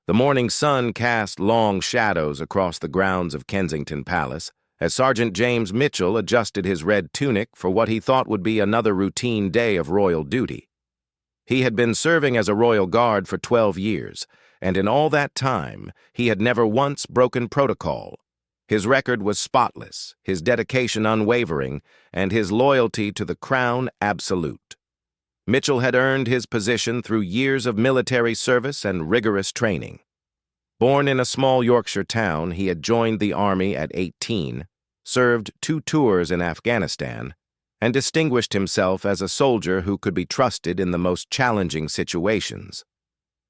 The morning sun cast long shadows across the grounds of Kensington Palace as Sergeant James Mitchell adjusted his red tunic for what he thought would be another routine day of royal duty. He had been serving as a royal guard for 12 years, and in all that time, he had never once broken protocol. His record was spotless, his dedication unwavering, and his loyalty to the crown absolute. Mitchell had earned his position through years of military service and rigorous training. Born in a small Yorkshire town, he had joined the army at 18, served 2 tours in Afghanistan, and distinguished himself as a soldier who could be trusted in the most challenging situations.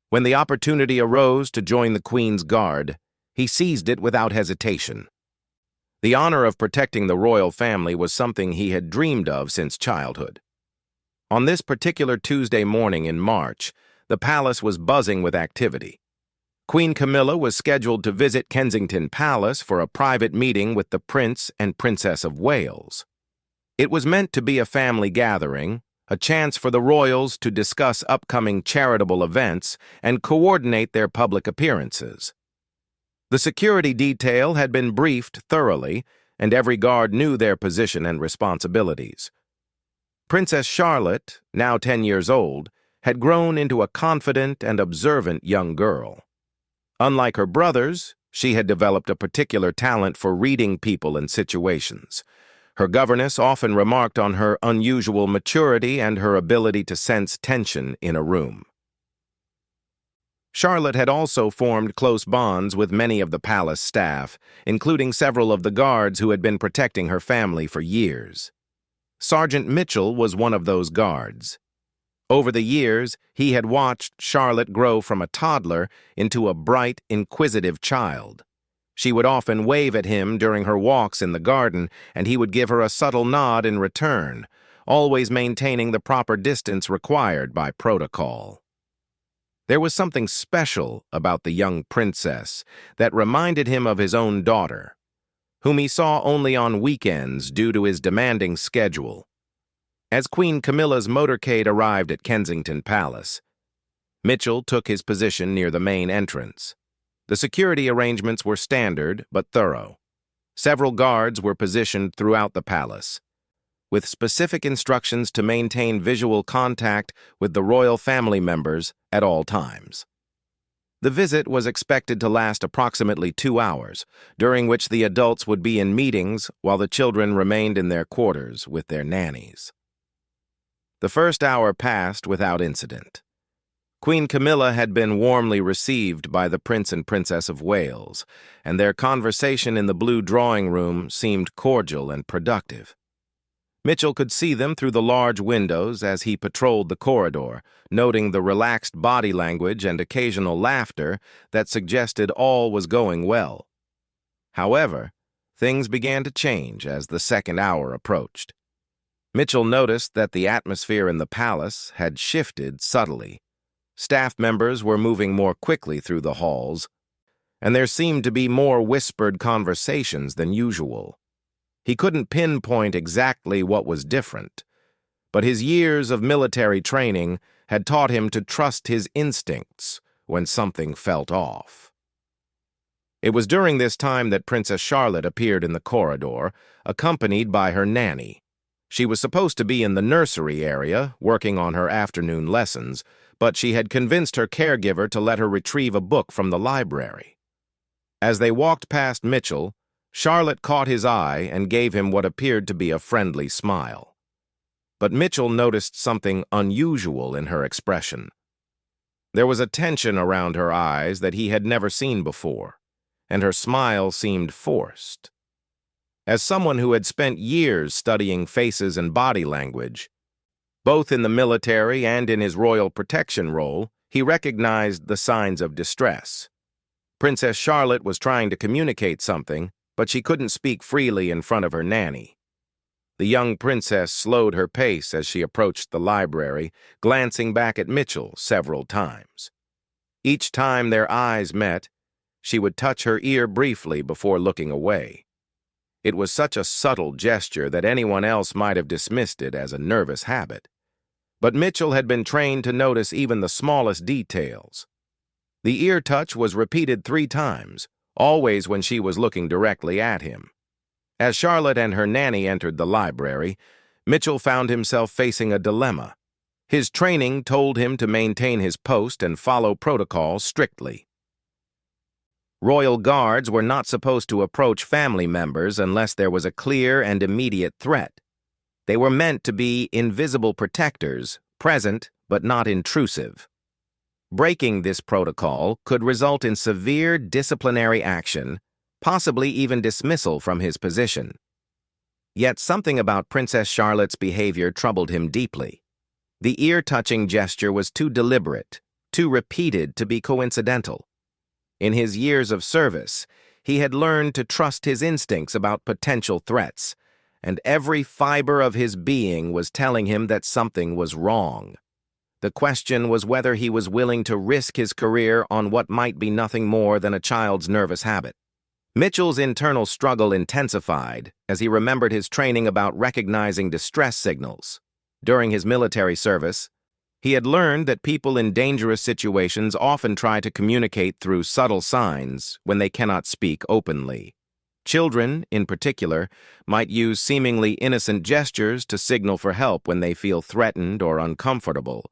When the opportunity arose to join the Queen's Guard, he seized it without hesitation. The honor of protecting the royal family was something he had dreamed of since childhood. On this particular Tuesday morning in March, the palace was buzzing with activity. Queen Camilla was scheduled to visit Kensington Palace for a private meeting with the Prince and Princess of Wales. It was meant to be a family gathering, a chance for the royals to discuss upcoming charitable events and coordinate their public appearances. The security detail had been briefed thoroughly, and every guard knew their position and responsibilities. Princess Charlotte, now 10 years old, had grown into a confident and observant young girl. Unlike her brothers, she had developed a particular talent for reading people and situations. Her governess often remarked on her unusual maturity and her ability to sense tension in a room. Charlotte had also formed close bonds with many of the palace staff, including several of the guards who had been protecting her family for years. Sergeant Mitchell was one of those guards. Over the years, he had watched Charlotte grow from a toddler into a bright, inquisitive child. She would often wave at him during her walks in the garden, and he would give her a subtle nod in return, always maintaining the proper distance required by protocol. There was something special about the young princess that reminded him of his own daughter, whom he saw only on weekends due to his demanding schedule. As Queen Camilla's motorcade arrived at Kensington Palace, Mitchell took his position near the main entrance. The security arrangements were standard but thorough. Several guards were positioned throughout the palace, with specific instructions to maintain visual contact with the royal family members at all times. The visit was expected to last approximately 2 hours, during which the adults would be in meetings while the children remained in their quarters with their nannies. The first hour passed without incident. Queen Camilla had been warmly received by the Prince and Princess of Wales, and their conversation in the blue drawing room seemed cordial and productive. Mitchell could see them through the large windows as he patrolled the corridor, noting the relaxed body language and occasional laughter that suggested all was going well. However, things began to change as the second hour approached. Mitchell noticed that the atmosphere in the palace had shifted subtly. Staff members were moving more quickly through the halls, and there seemed to be more whispered conversations than usual. He couldn't pinpoint exactly what was different, but his years of military training had taught him to trust his instincts when something felt off. It was during this time that Princess Charlotte appeared in the corridor, accompanied by her nanny. She was supposed to be in the nursery area, working on her afternoon lessons, but she had convinced her caregiver to let her retrieve a book from the library. As they walked past Mitchell, Charlotte caught his eye and gave him what appeared to be a friendly smile. But Mitchell noticed something unusual in her expression. There was a tension around her eyes that he had never seen before, and her smile seemed forced. As someone who had spent years studying faces and body language, both in the military and in his royal protection role, he recognized the signs of distress. Princess Charlotte was trying to communicate something, but she couldn't speak freely in front of her nanny. The young princess slowed her pace as she approached the library, glancing back at Mitchell several times. Each time their eyes met, she would touch her ear briefly before looking away. It was such a subtle gesture that anyone else might have dismissed it as a nervous habit. But Mitchell had been trained to notice even the smallest details. The ear touch was repeated 3 times, always when she was looking directly at him. As Charlotte and her nanny entered the library, Mitchell found himself facing a dilemma. His training told him to maintain his post and follow protocol strictly. Royal guards were not supposed to approach family members unless there was a clear and immediate threat. They were meant to be invisible protectors, present but not intrusive. Breaking this protocol could result in severe disciplinary action, possibly even dismissal from his position. Yet something about Princess Charlotte's behavior troubled him deeply. The ear-touching gesture was too deliberate, too repeated to be coincidental. In his years of service, he had learned to trust his instincts about potential threats, and every fiber of his being was telling him that something was wrong. The question was whether he was willing to risk his career on what might be nothing more than a child's nervous habit. Mitchell's internal struggle intensified as he remembered his training about recognizing distress signals. During his military service, he had learned that people in dangerous situations often try to communicate through subtle signs when they cannot speak openly. Children, in particular, might use seemingly innocent gestures to signal for help when they feel threatened or uncomfortable.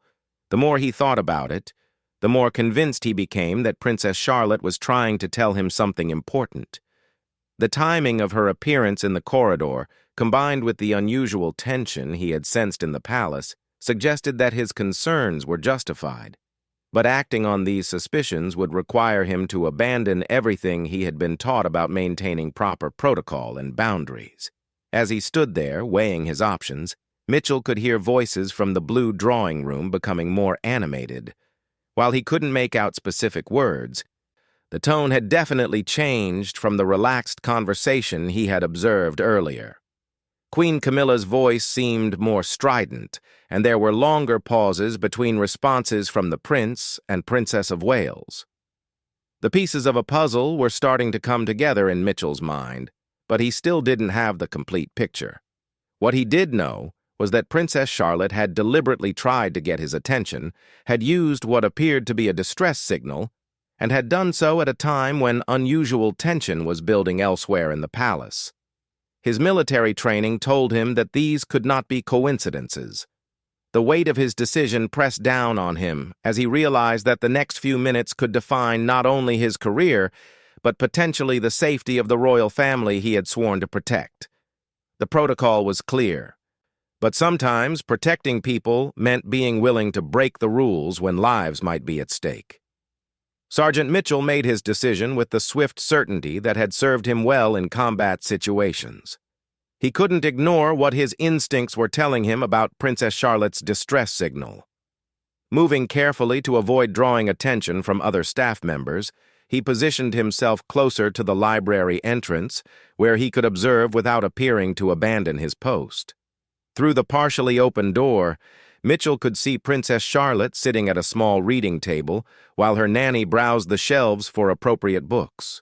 The more he thought about it, the more convinced he became that Princess Charlotte was trying to tell him something important. The timing of her appearance in the corridor, combined with the unusual tension he had sensed in the palace, suggested that his concerns were justified. But acting on these suspicions would require him to abandon everything he had been taught about maintaining proper protocol and boundaries. As he stood there, weighing his options, Mitchell could hear voices from the blue drawing room becoming more animated. While he couldn't make out specific words, the tone had definitely changed from the relaxed conversation he had observed earlier. Queen Camilla's voice seemed more strident, and there were longer pauses between responses from the Prince and Princess of Wales. The pieces of a puzzle were starting to come together in Mitchell's mind, but he still didn't have the complete picture. What he did know was that Princess Charlotte had deliberately tried to get his attention, had used what appeared to be a distress signal, and had done so at a time when unusual tension was building elsewhere in the palace. His military training told him that these could not be coincidences. The weight of his decision pressed down on him as he realized that the next few minutes could define not only his career, but potentially the safety of the royal family he had sworn to protect. The protocol was clear, but sometimes protecting people meant being willing to break the rules when lives might be at stake. Sergeant Mitchell made his decision with the swift certainty that had served him well in combat situations. He couldn't ignore what his instincts were telling him about Princess Charlotte's distress signal. Moving carefully to avoid drawing attention from other staff members, he positioned himself closer to the library entrance, where he could observe without appearing to abandon his post. Through the partially open door, Mitchell could see Princess Charlotte sitting at a small reading table, while her nanny browsed the shelves for appropriate books.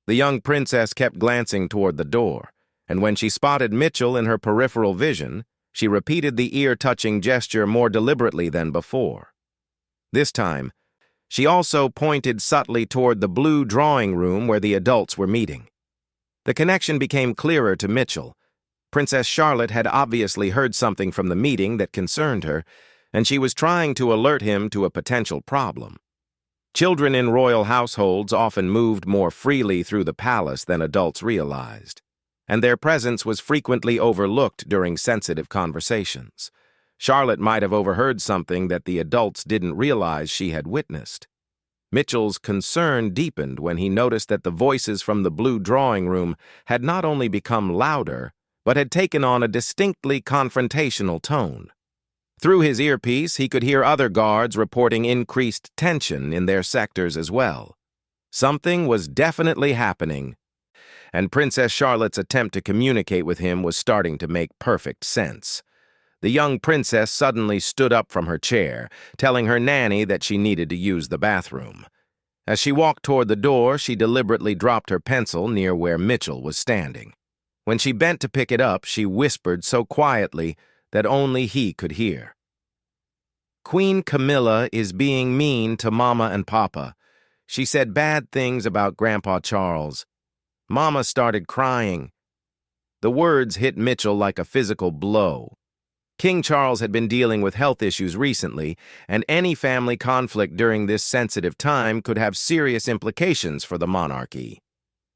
The young princess kept glancing toward the door, and when she spotted Mitchell in her peripheral vision, she repeated the ear-touching gesture more deliberately than before. This time, she also pointed subtly toward the blue drawing room where the adults were meeting. The connection became clearer to Mitchell. Princess Charlotte had obviously heard something from the meeting that concerned her, and she was trying to alert him to a potential problem. Children in royal households often moved more freely through the palace than adults realized, and their presence was frequently overlooked during sensitive conversations. Charlotte might have overheard something that the adults didn't realize she had witnessed. Mitchell's concern deepened when he noticed that the voices from the blue drawing room had not only become louder, but had taken on a distinctly confrontational tone. Through his earpiece, he could hear other guards reporting increased tension in their sectors as well. Something was definitely happening, and Princess Charlotte's attempt to communicate with him was starting to make perfect sense. The young princess suddenly stood up from her chair, telling her nanny that she needed to use the bathroom. As she walked toward the door, she deliberately dropped her pencil near where Mitchell was standing. When she bent to pick it up, she whispered so quietly that only he could hear. "Queen Camilla is being mean to Mama and Papa. She said bad things about Grandpa Charles. Mama started crying. The words hit Mitchell like a physical blow. King Charles had been dealing with health issues recently, and any family conflict during this sensitive time could have serious implications for the monarchy.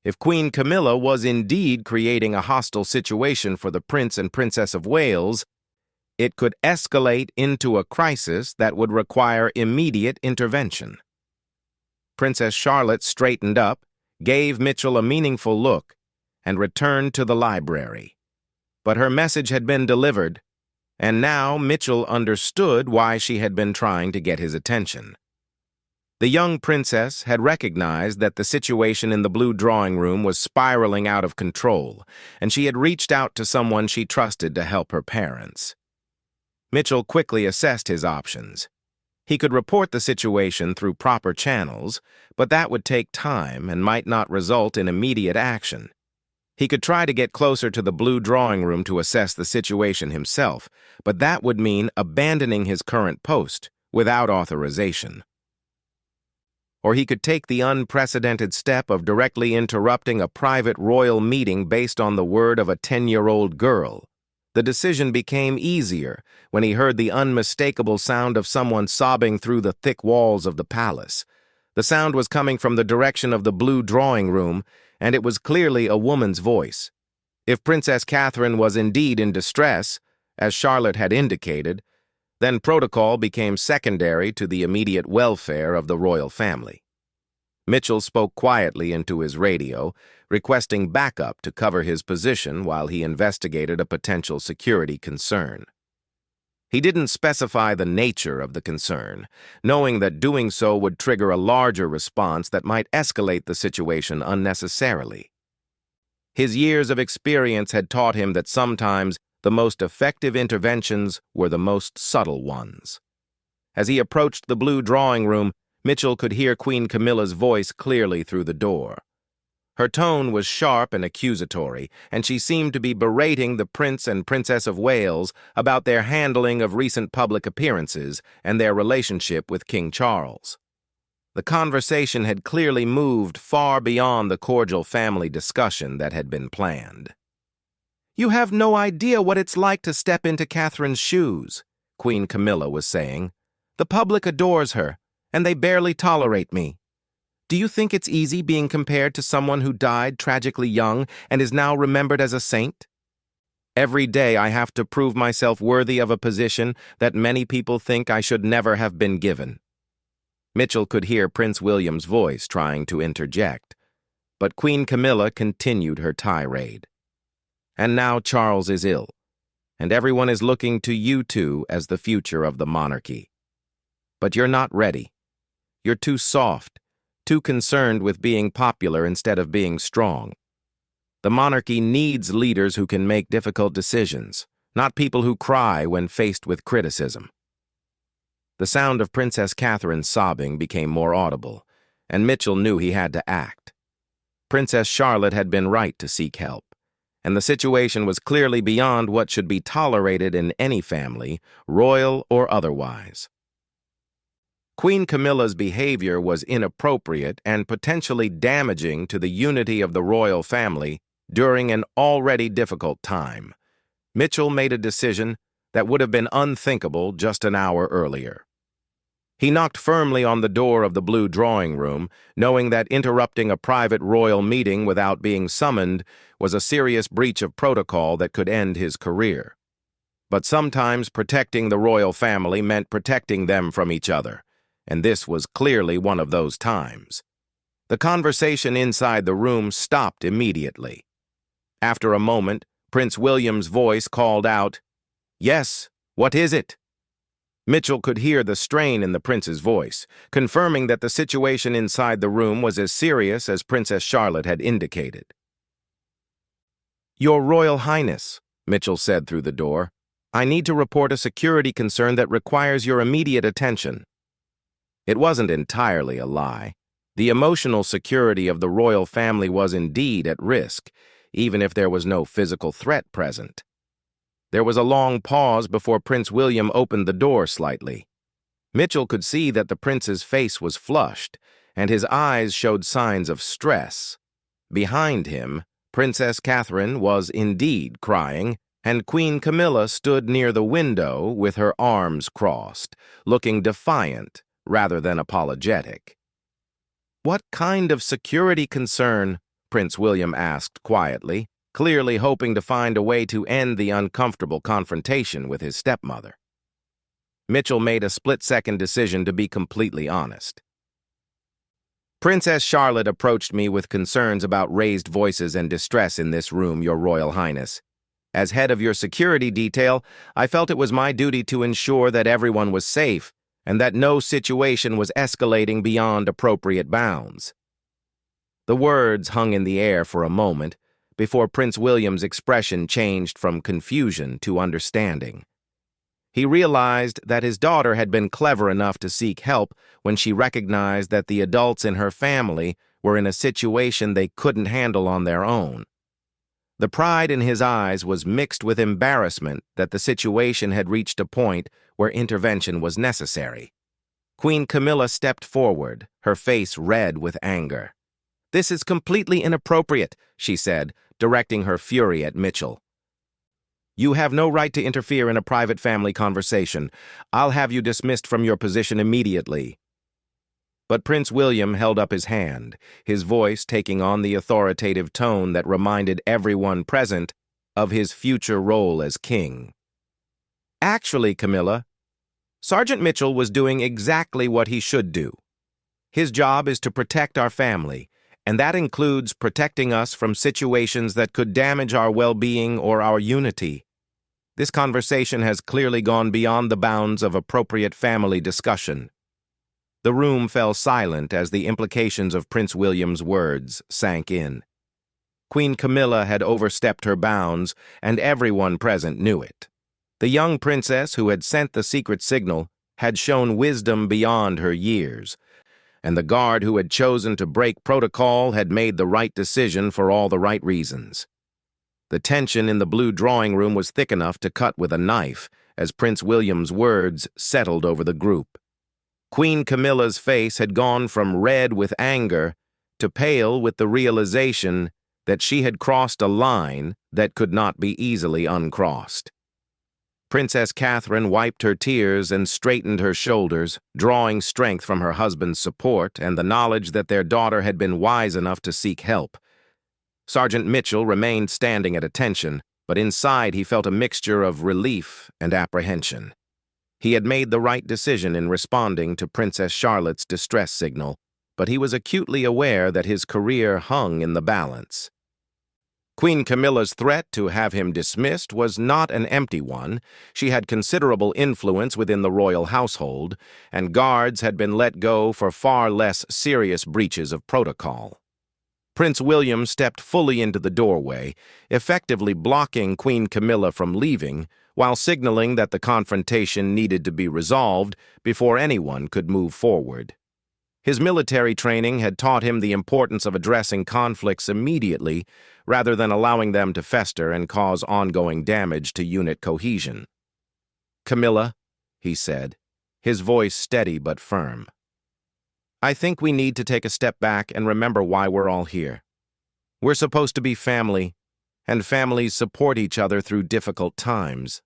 If Queen Camilla was indeed creating a hostile situation for the Prince and Princess of Wales, it could escalate into a crisis that would require immediate intervention. Princess Charlotte straightened up, gave Mitchell a meaningful look, and returned to the library. But her message had been delivered, and now Mitchell understood why she had been trying to get his attention. The young princess had recognized that the situation in the blue drawing room was spiraling out of control, and she had reached out to someone she trusted to help her parents. Mitchell quickly assessed his options. He could report the situation through proper channels, but that would take time and might not result in immediate action. He could try to get closer to the blue drawing room to assess the situation himself, but that would mean abandoning his current post without authorization. Or he could take the unprecedented step of directly interrupting a private royal meeting based on the word of a 10-year-old girl. The decision became easier when he heard the unmistakable sound of someone sobbing through the thick walls of the palace. The sound was coming from the direction of the blue drawing room, and it was clearly a woman's voice. If Princess Catherine was indeed in distress, as Charlotte had indicated, then protocol became secondary to the immediate welfare of the royal family. Mitchell spoke quietly into his radio, requesting backup to cover his position while he investigated a potential security concern. He didn't specify the nature of the concern, knowing that doing so would trigger a larger response that might escalate the situation unnecessarily. His years of experience had taught him that sometimes the most effective interventions were the most subtle ones. As he approached the blue drawing room, Mitchell could hear Queen Camilla's voice clearly through the door. Her tone was sharp and accusatory, and she seemed to be berating the Prince and Princess of Wales about their handling of recent public appearances and their relationship with King Charles. The conversation had clearly moved far beyond the cordial family discussion that had been planned. "You have no idea what it's like to step into Catherine's shoes," Queen Camilla was saying. "The public adores her, and they barely tolerate me. Do you think it's easy being compared to someone who died tragically young and is now remembered as a saint? Every day I have to prove myself worthy of a position that many people think I should never have been given." Mitchell could hear Prince William's voice trying to interject, but Queen Camilla continued her tirade. "And now Charles is ill, and everyone is looking to you two as the future of the monarchy. But you're not ready. You're too soft, too concerned with being popular instead of being strong. The monarchy needs leaders who can make difficult decisions, not people who cry when faced with criticism." The sound of Princess Catherine's sobbing became more audible, and Mitchell knew he had to act. Princess Charlotte had been right to seek help, and the situation was clearly beyond what should be tolerated in any family, royal or otherwise. Queen Camilla's behavior was inappropriate and potentially damaging to the unity of the royal family during an already difficult time. Mitchell made a decision that would have been unthinkable just an hour earlier. He knocked firmly on the door of the blue drawing room, knowing that interrupting a private royal meeting without being summoned was a serious breach of protocol that could end his career. But sometimes protecting the royal family meant protecting them from each other, and this was clearly one of those times. The conversation inside the room stopped immediately. After a moment, Prince William's voice called out, "Yes, what is it?" Mitchell could hear the strain in the prince's voice, confirming that the situation inside the room was as serious as Princess Charlotte had indicated. "Your Royal Highness," Mitchell said through the door, "I need to report a security concern that requires your immediate attention." It wasn't entirely a lie. The emotional security of the royal family was indeed at risk, even if there was no physical threat present. There was a long pause before Prince William opened the door slightly. Mitchell could see that the prince's face was flushed, and his eyes showed signs of stress. Behind him, Princess Catherine was indeed crying, and Queen Camilla stood near the window with her arms crossed, looking defiant rather than apologetic. "What kind of security concern?" Prince William asked quietly, clearly hoping to find a way to end the uncomfortable confrontation with his stepmother. Mitchell made a split-second decision to be completely honest. "Princess Charlotte approached me with concerns about raised voices and distress in this room, Your Royal Highness. As head of your security detail, I felt it was my duty to ensure that everyone was safe and that no situation was escalating beyond appropriate bounds." The words hung in the air for a moment before Prince William's expression changed from confusion to understanding. He realized that his daughter had been clever enough to seek help when she recognized that the adults in her family were in a situation they couldn't handle on their own. The pride in his eyes was mixed with embarrassment that the situation had reached a point where intervention was necessary. Queen Camilla stepped forward, her face red with anger. "This is completely inappropriate," she said, directing her fury at Mitchell. "You have no right to interfere in a private family conversation. I'll have you dismissed from your position immediately." But Prince William held up his hand, his voice taking on the authoritative tone that reminded everyone present of his future role as king. "Actually, Camilla, Sergeant Mitchell was doing exactly what he should do. His job is to protect our family, and that includes protecting us from situations that could damage our well-being or our unity. This conversation has clearly gone beyond the bounds of appropriate family discussion." The room fell silent as the implications of Prince William's words sank in. Queen Camilla had overstepped her bounds, and everyone present knew it. The young princess who had sent the secret signal had shown wisdom beyond her years, and the guard who had chosen to break protocol had made the right decision for all the right reasons. The tension in the blue drawing room was thick enough to cut with a knife as Prince William's words settled over the group. Queen Camilla's face had gone from red with anger to pale with the realization that she had crossed a line that could not be easily uncrossed. Princess Catherine wiped her tears and straightened her shoulders, drawing strength from her husband's support and the knowledge that their daughter had been wise enough to seek help. Sergeant Mitchell remained standing at attention, but inside he felt a mixture of relief and apprehension. He had made the right decision in responding to Princess Charlotte's distress signal, but he was acutely aware that his career hung in the balance. Queen Camilla's threat to have him dismissed was not an empty one. She had considerable influence within the royal household, and guards had been let go for far less serious breaches of protocol. Prince William stepped fully into the doorway, effectively blocking Queen Camilla from leaving, while signaling that the confrontation needed to be resolved before anyone could move forward. His military training had taught him the importance of addressing conflicts immediately rather than allowing them to fester and cause ongoing damage to unit cohesion. "Camilla," he said, his voice steady but firm, "I think we need to take a step back and remember why we're all here. We're supposed to be family, and families support each other through difficult times.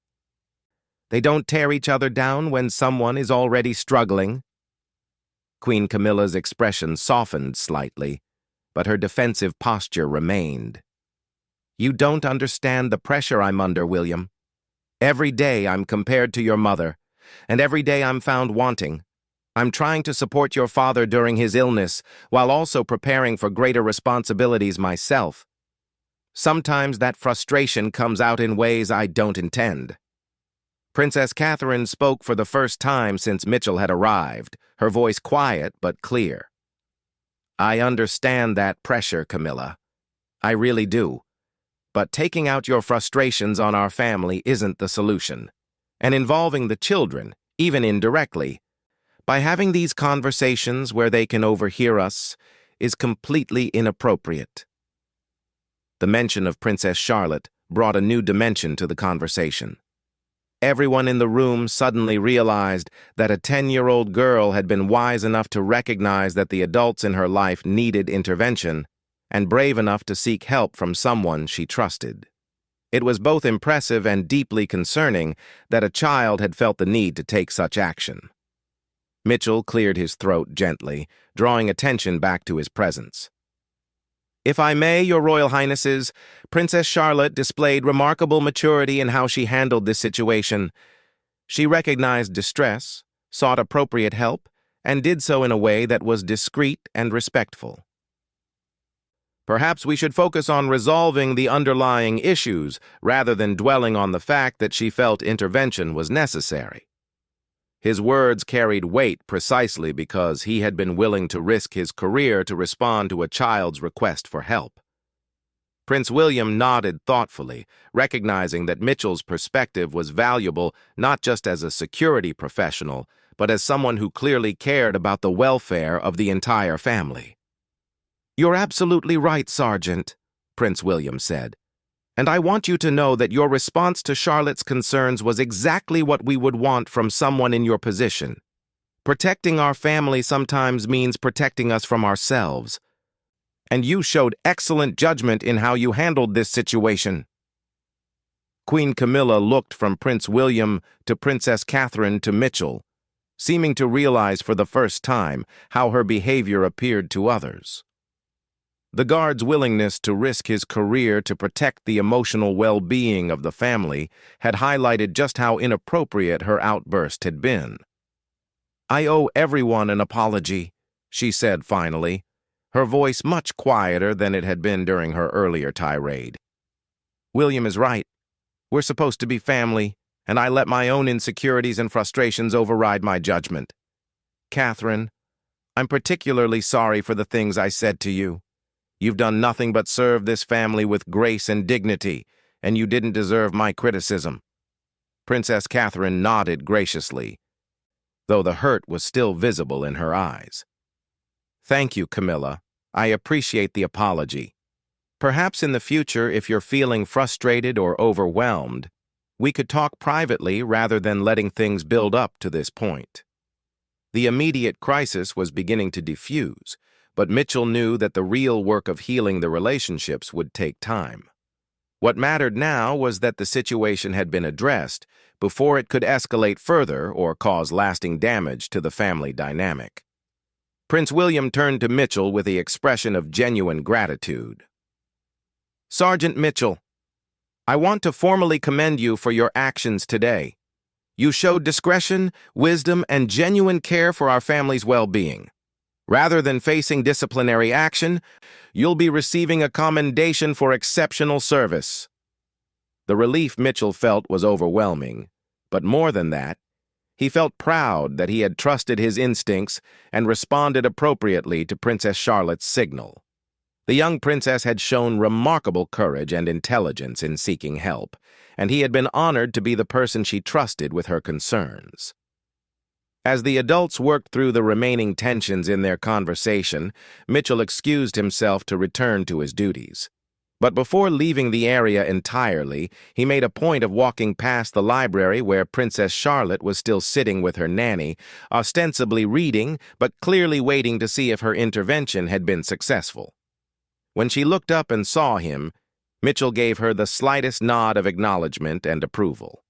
They don't tear each other down when someone is already struggling." Queen Camilla's expression softened slightly, but her defensive posture remained. "You don't understand the pressure I'm under, William. Every day I'm compared to your mother, and every day I'm found wanting. I'm trying to support your father during his illness, while also preparing for greater responsibilities myself. Sometimes that frustration comes out in ways I don't intend." Princess Catherine spoke for the first time since Mitchell had arrived, her voice quiet but clear. "I understand that pressure, Camilla. I really do. But taking out your frustrations on our family isn't the solution. And involving the children, even indirectly, by having these conversations where they can overhear us, is completely inappropriate." The mention of Princess Charlotte brought a new dimension to the conversation. Everyone in the room suddenly realized that a 10-year-old girl had been wise enough to recognize that the adults in her life needed intervention and brave enough to seek help from someone she trusted. It was both impressive and deeply concerning that a child had felt the need to take such action. Mitchell cleared his throat gently, drawing attention back to his presence. "If I may, Your Royal Highnesses, Princess Charlotte displayed remarkable maturity in how she handled this situation. She recognized distress, sought appropriate help, and did so in a way that was discreet and respectful. Perhaps we should focus on resolving the underlying issues rather than dwelling on the fact that she felt intervention was necessary." His words carried weight precisely because he had been willing to risk his career to respond to a child's request for help. Prince William nodded thoughtfully, recognizing that Mitchell's perspective was valuable not just as a security professional, but as someone who clearly cared about the welfare of the entire family. "You're absolutely right, Sergeant," Prince William said. "And I want you to know that your response to Charlotte's concerns was exactly what we would want from someone in your position. Protecting our family sometimes means protecting us from ourselves. And you showed excellent judgment in how you handled this situation." Queen Camilla looked from Prince William to Princess Catherine to Mitchell, seeming to realize for the first time how her behavior appeared to others. The guard's willingness to risk his career to protect the emotional well-being of the family had highlighted just how inappropriate her outburst had been. "I owe everyone an apology," she said finally, her voice much quieter than it had been during her earlier tirade. "William is right. We're supposed to be family, and I let my own insecurities and frustrations override my judgment. Catherine, I'm particularly sorry for the things I said to you. You've done nothing but serve this family with grace and dignity, and you didn't deserve my criticism." Princess Catherine nodded graciously, though the hurt was still visible in her eyes. "Thank you, Camilla. I appreciate the apology. Perhaps in the future, if you're feeling frustrated or overwhelmed, we could talk privately rather than letting things build up to this point." The immediate crisis was beginning to diffuse, but Mitchell knew that the real work of healing the relationships would take time. What mattered now was that the situation had been addressed before it could escalate further or cause lasting damage to the family dynamic. Prince William turned to Mitchell with the expression of genuine gratitude. "Sergeant Mitchell, I want to formally commend you for your actions today. You showed discretion, wisdom, and genuine care for our family's well-being. Rather than facing disciplinary action, you'll be receiving a commendation for exceptional service." The relief Mitchell felt was overwhelming, but more than that, he felt proud that he had trusted his instincts and responded appropriately to Princess Charlotte's signal. The young princess had shown remarkable courage and intelligence in seeking help, and he had been honored to be the person she trusted with her concerns. As the adults worked through the remaining tensions in their conversation, Mitchell excused himself to return to his duties. But before leaving the area entirely, he made a point of walking past the library where Princess Charlotte was still sitting with her nanny, ostensibly reading, but clearly waiting to see if her intervention had been successful. When she looked up and saw him, Mitchell gave her the slightest nod of acknowledgement and approval.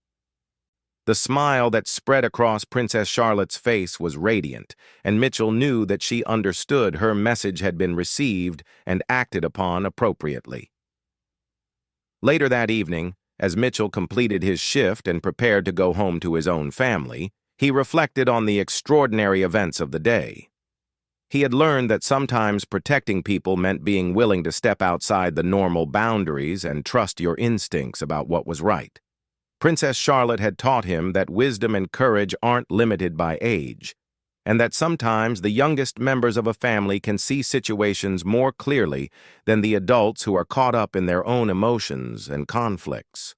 The smile that spread across Princess Charlotte's face was radiant, and Mitchell knew that she understood her message had been received and acted upon appropriately. Later that evening, as Mitchell completed his shift and prepared to go home to his own family, he reflected on the extraordinary events of the day. He had learned that sometimes protecting people meant being willing to step outside the normal boundaries and trust your instincts about what was right. Princess Charlotte had taught him that wisdom and courage aren't limited by age, and that sometimes the youngest members of a family can see situations more clearly than the adults who are caught up in their own emotions and conflicts.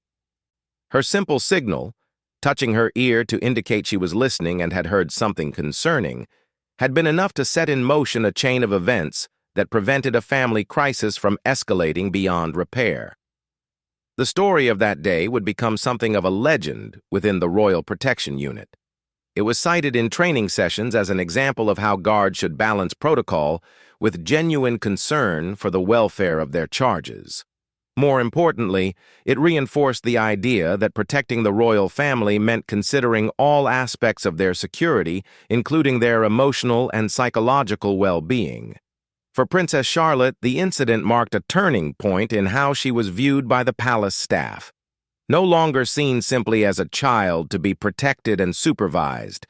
Her simple signal, touching her ear to indicate she was listening and had heard something concerning, had been enough to set in motion a chain of events that prevented a family crisis from escalating beyond repair. The story of that day would become something of a legend within the Royal Protection Unit. It was cited in training sessions as an example of how guards should balance protocol with genuine concern for the welfare of their charges. More importantly, it reinforced the idea that protecting the royal family meant considering all aspects of their security, including their emotional and psychological well-being. For Princess Charlotte, the incident marked a turning point in how she was viewed by the palace staff. No longer seen simply as a child to be protected and supervised,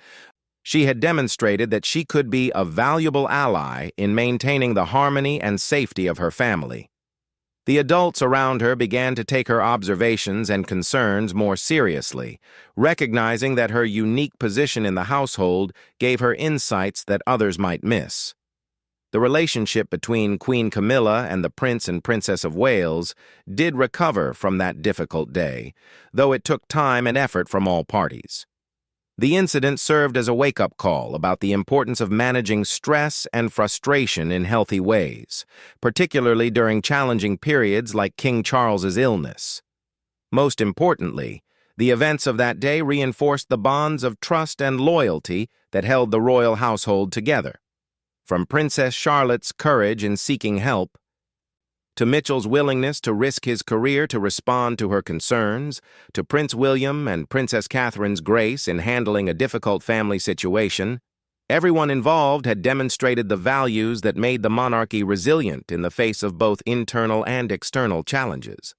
she had demonstrated that she could be a valuable ally in maintaining the harmony and safety of her family. The adults around her began to take her observations and concerns more seriously, recognizing that her unique position in the household gave her insights that others might miss. The relationship between Queen Camilla and the Prince and Princess of Wales did recover from that difficult day, though it took time and effort from all parties. The incident served as a wake-up call about the importance of managing stress and frustration in healthy ways, particularly during challenging periods like King Charles's illness. Most importantly, the events of that day reinforced the bonds of trust and loyalty that held the royal household together. From Princess Charlotte's courage in seeking help, to Mitchell's willingness to risk his career to respond to her concerns, to Prince William and Princess Catherine's grace in handling a difficult family situation, everyone involved had demonstrated the values that made the monarchy resilient in the face of both internal and external challenges.